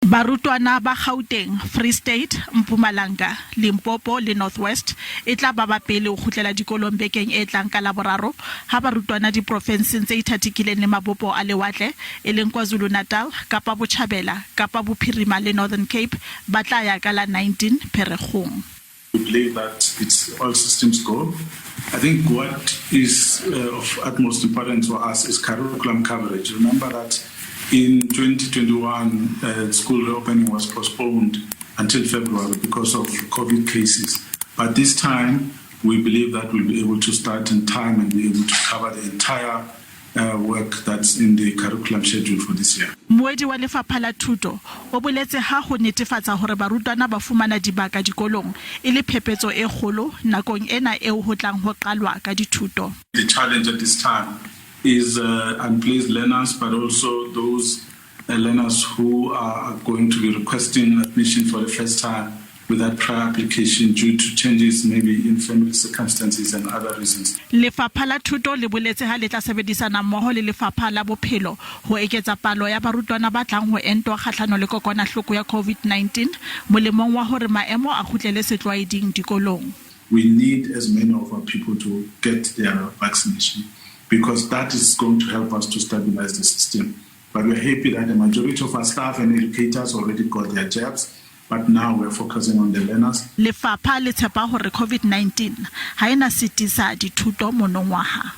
Barutwana ba Gauteng, Free State, Mpumalanga, Limpopo le Northwest e tla ba ba pele ho kgutlela dikolong bekeng e tlang ka Laboraro ha barutwana di province tse ithatikileng le mabopo a lewatle e leng KwaZulu-Natal, Kapa Botjhabela, Kapa Bophirima le Northern Cape ba tla ya ka la 19 pherekgong. We believe that it's all systems go. I think what is of utmost importance for us is curriculum coverage. Remember that in 2021, school reopening was postponed until February because of COVID cases. But this time, we believe that we'll be able to start in time and be able to cover the entire work that's in the curriculum schedule for this year. Moedi wa Lefapha la thuto o boletse ha ho netefatsa hore barutwana ba fumana dibaka dikolong e le phephetso e kgolo nakong ena eo ho tlang ho qalwa ka dithuto. The challenge at this time is unplaced learners, but also those learners who are going to be requesting admission for the first time without prior application due to changes maybe in family circumstances and other reasons. Lefapha la thuto le boletse ha le tla sebedisana mmoho le Lefapha la bophelo ho eketsa palo ya barutwana ba tlang ho entwa kgahlano le kokwanahloko ya COVID-19 molemong wa hore maemo a kgutlele setlwaeding dikolong. We need as many of our people to get their vaccination, because that is going to help us to stabilize the system. But we're happy that the majority of our staff and educators already got their jabs, but now we're focusing on the learners. Lefapha le tshepa hore COVID-19 ha ena sitisa dithuto monongwaha.